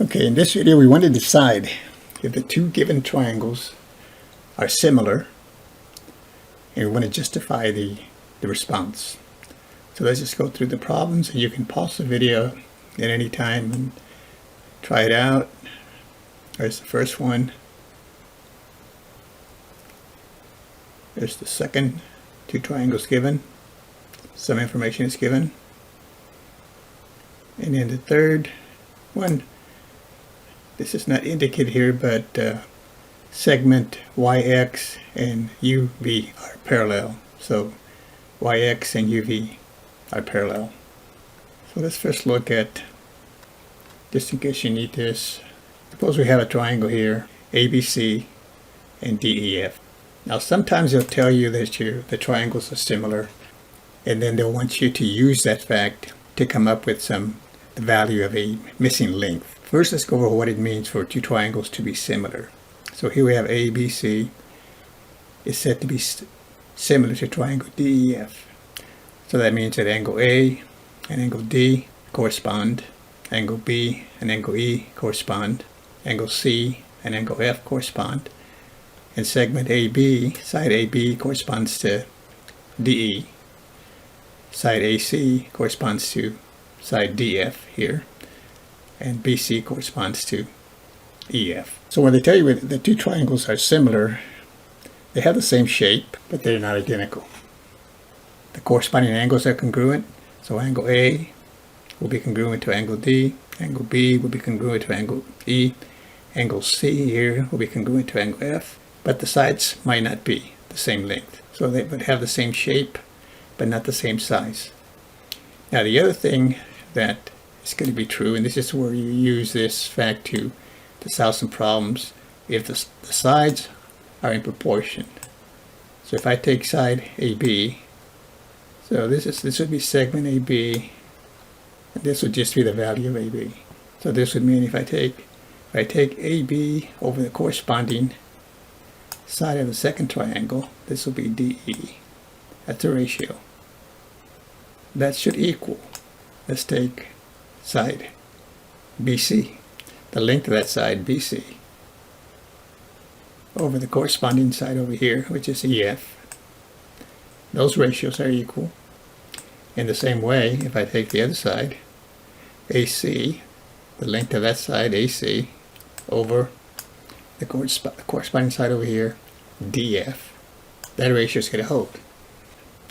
Okay, in this video we want to decide if the two given triangles are similar, and we want to justify the response. So let's just go through the problems, and you can pause the video at any time and try it out. There's the first one. There's the second. Two triangles given. Some information is given. And then the third one, this is not indicated here, but segment YX and UV are parallel. So YX and UV are parallel. So let's first look at, just in case you need this, suppose we have a triangle here, ABC and DEF. Now sometimes they'll tell you that the triangles are similar, and then they'll want you to use that fact to come up with the value of a missing length. First, let's go over what it means for two triangles to be similar. So here we have ABC is said to be similar to triangle DEF. So that means that angle A and angle D correspond, angle B and angle E correspond, angle C and angle F correspond, and segment AB, side AB, corresponds to DE. Side AC corresponds to side DF here, and BC corresponds to EF. So when they tell you that the two triangles are similar, they have the same shape, but they're not identical. The corresponding angles are congruent, so angle A will be congruent to angle D, angle B will be congruent to angle E, angle C here will be congruent to angle F, but the sides might not be the same length. So they would have the same shape, but not the same size. Now the other thing that is going to be true, and this is where you use this fact to solve some problems, if the sides are in proportion. So if I take side AB, so this would be segment AB, and this would just be the value of AB. So this would mean if I take AB over the corresponding side of the second triangle, this will be DE. That's a ratio. That should equal, let's take side BC, the length of that side BC, over the corresponding side over here, which is EF. Those ratios are equal. In the same way, if I take the other side, AC, the length of that side AC, over the corresponding side over here, DF, that ratio is going to hold.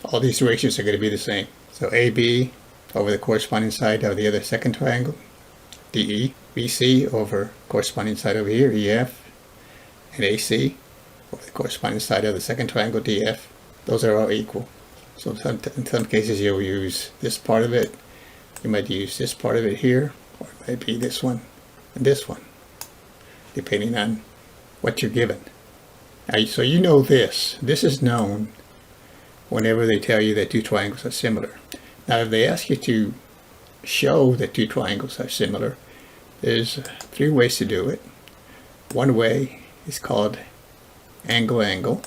All these ratios are going to be the same. So AB over the corresponding side of the other second triangle, DE, BC over corresponding side over here, EF, and AC over the corresponding side of the second triangle, DF. Those are all equal. So in some cases you'll use this part of it, you might use this part of it here, or it might be this one and this one, depending on what you're given. Now, so you know this is known whenever they tell you that two triangles are similar. Now if they ask you to show that two triangles are similar, there's three ways to do it. One way is called angle-angle.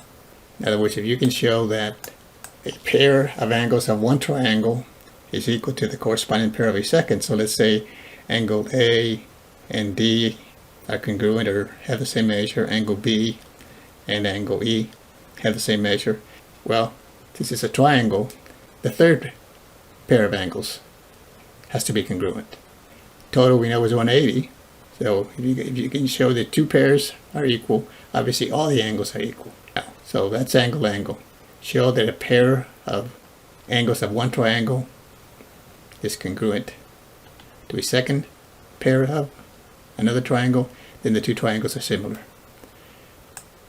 In other words, if you can show that a pair of angles of one triangle is equal to the corresponding pair of a second, so let's say angle A and D are congruent or have the same measure, angle B and angle E have the same measure. Well, since it's a triangle, the third pair of angles has to be congruent. Total we know is 180. So if you can show that two pairs are equal, obviously all the angles are equal. So that's angle-angle. Show that a pair of angles of one triangle is congruent to a second pair of another triangle, then the two triangles are similar.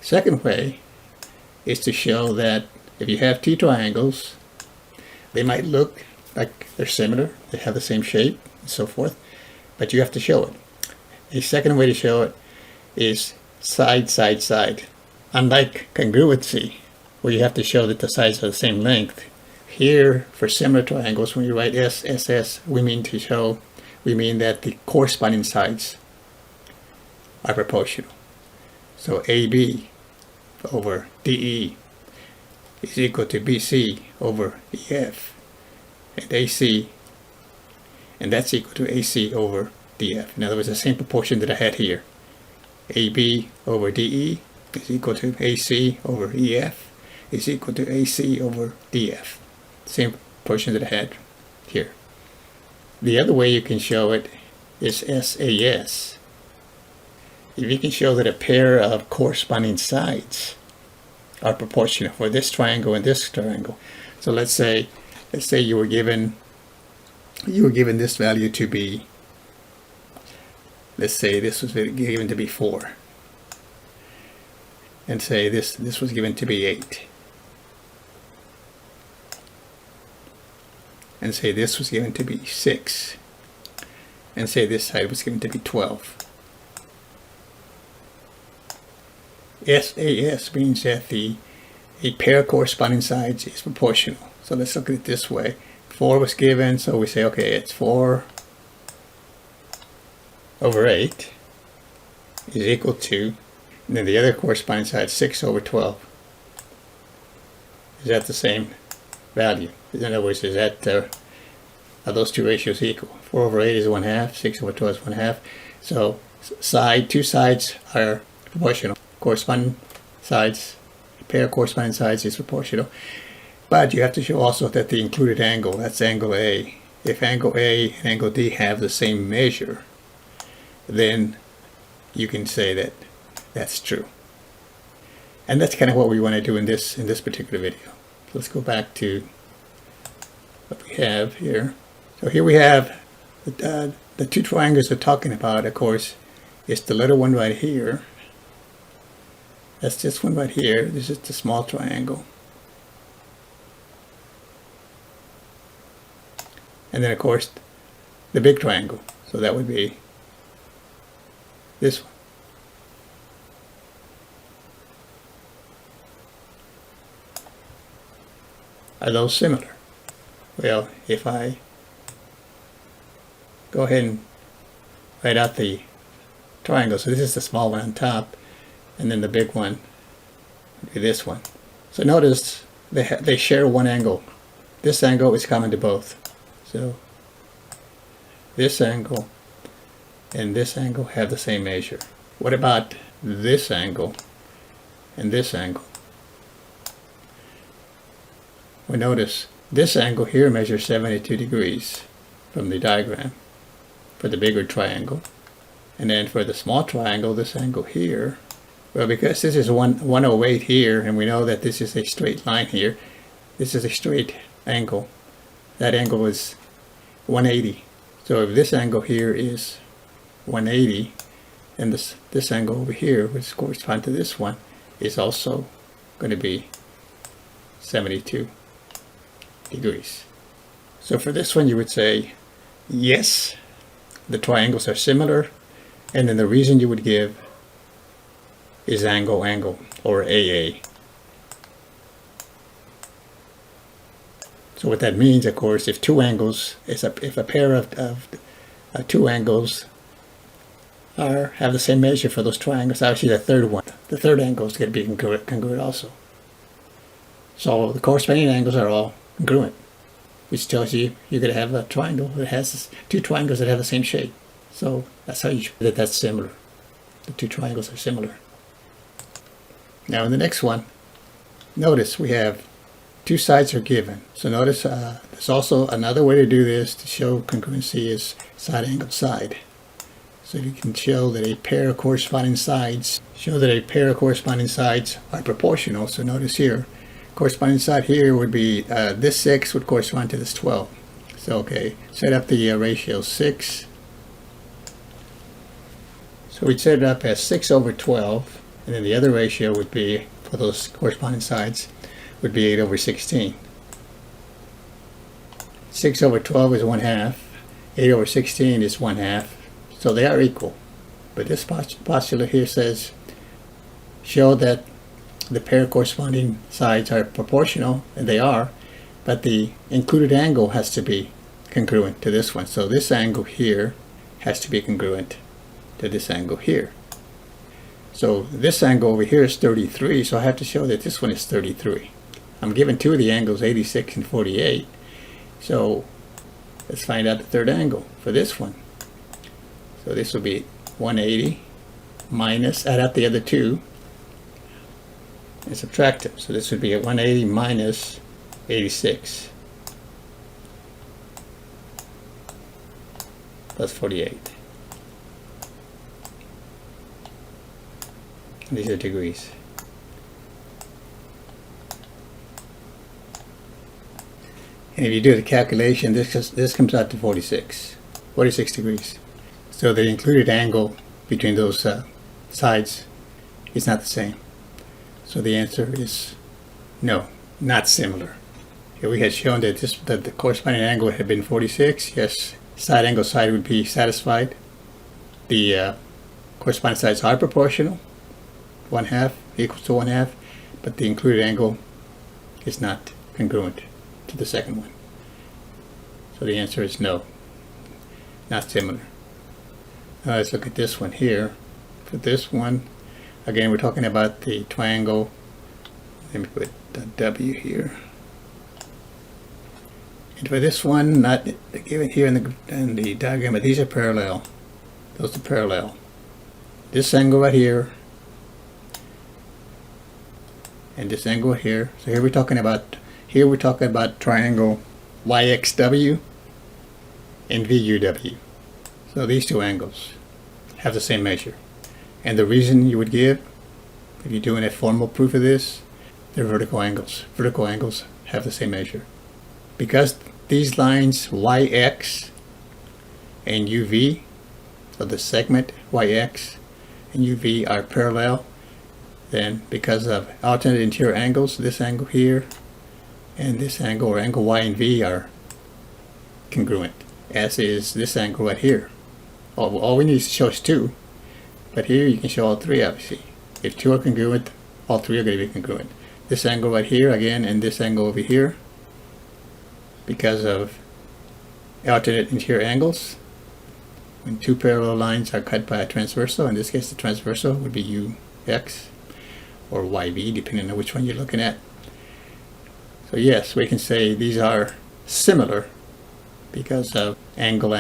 Second way is to show that if you have two triangles, they might look like they're similar, they have the same shape, and so forth, but you have to show it. A second way to show it is side, side, side. Unlike congruency, where you have to show that the sides are the same length, here for similar triangles, when you write SSS, we mean that the corresponding sides are proportional. So AB over DE is equal to BC over EF, and AC, and that's equal to AC over DF. In other words, the same proportion that I had here. AB over DE is equal to AC over EF is equal to AC over DF. Same proportion that I had here. The other way you can show it is SAS. If you can show that a pair of corresponding sides are proportional for this triangle and this triangle. So let's say you were given this value to be, let's say this was given to be 4, and say this was given to be 8, and say this was given to be 6, and say this side was given to be 12. SAS means that a pair of corresponding sides is proportional. So let's look at it this way. 4 was given, so we say, okay, it's 4 over 8 is equal to, and then the other corresponding side, 6 over 12. Is that the same value? In other words, is that, are those two ratios equal? 4 over 8 is 1/2, 6 over 12 is 1/2. So two sides are proportional. Corresponding sides, a pair of corresponding sides is proportional. But you have to show also that the included angle, that's angle A. If angle A and angle D have the same measure, then you can say that that's true. And that's kind of what we want to do in this particular video. So let's go back to what we have here. So here we have the two triangles we're talking about, of course, is the little one right here. That's this one right here. This is the small triangle. And then, of course, the big triangle. So that would be this one. Are those similar? Well, if I go ahead and write out the triangle. So this is the small one on top, and then the big one would be this one. So notice they share one angle. This angle is common to both. So this angle and this angle have the same measure. What about this angle and this angle? Well, notice this angle here measures 72 degrees from the diagram for the bigger triangle. And then for the small triangle, this angle here, well, because this is 108 here, and we know that this is a straight line here, this is a straight angle. That angle is 180. So if this angle here is 180, and this angle over here, which corresponds to this one, is also going to be 72 degrees. So for this one, you would say, yes, the triangles are similar, and then the reason you would give is angle, or AA. So what that means, of course, if two angles, if a pair of two angles have the same measure for those triangles, obviously the third angle is going to be congruent also. So the corresponding angles are all congruent, which tells you you're going to have a triangle that has two triangles that have the same shape. So that's how you show that that's similar. The two triangles are similar. Now in the next one, notice we have two sides are given. So notice there's also another way to do this to show congruency is side angle side. So you can show that a pair of corresponding sides are proportional. So notice here, corresponding side here would be this 6 would correspond to this 12. So okay, set up the ratio 6. So we'd set it up as 6 over 12, and then the other ratio would be, for those corresponding sides, would be 8 over 16. 6 over 12 is 1/2. 8 over 16 is 1/2. So they are equal. But this postulate here says, show that the pair of corresponding sides are proportional, and they are, but the included angle has to be congruent to this one. So this angle here has to be congruent to this angle here. So this angle over here is 33, so I have to show that this one is 33. I'm given two of the angles, 86 and 48. So let's find out the third angle for this one. So this will be 180 minus, add up the other two and subtract them. So this would be 180 minus 86 plus 48. And these are degrees. And if you do the calculation, this comes out to 46 degrees. So the included angle between those sides is not the same. So the answer is no, not similar. If we had shown that the corresponding angle had been 46, yes, side angle side would be satisfied. The corresponding sides are proportional, 1/2 equals to 1/2, but the included angle is not congruent to the second one. So the answer is no, not similar. Now let's look at this one here. For this one, again, we're talking about the triangle. Let me put a W here. And for this one, not given here in the diagram, but these are parallel. Those are parallel. This angle right here and this angle right here. So here we're talking about triangle YXW and VUW. So these two angles have the same measure. And the reason you would give, if you're doing a formal proof of this, they're vertical angles. Vertical angles have the same measure. Because these lines YX and UV, so the segment YX and UV are parallel, then because of alternate interior angles, this angle here and this angle, or angle Y and V, are congruent, as is this angle right here. All we need to show is two, but here you can show all three, obviously. If two are congruent, all three are going to be congruent. This angle right here, again, and this angle over here, because of alternate interior angles, when two parallel lines are cut by a transversal, in this case the transversal would be UX or YV, depending on which one you're looking at. So yes, we can say these are similar because of angle,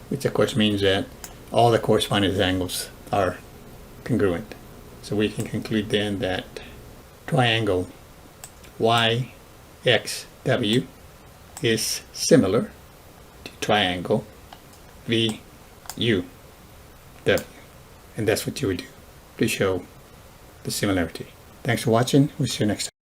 which of course means that all the corresponding angles are congruent. So we can conclude then that triangle YXW is similar to triangle VUW. And that's what you would do to show the similarity. Thanks for watching. We'll see you next time.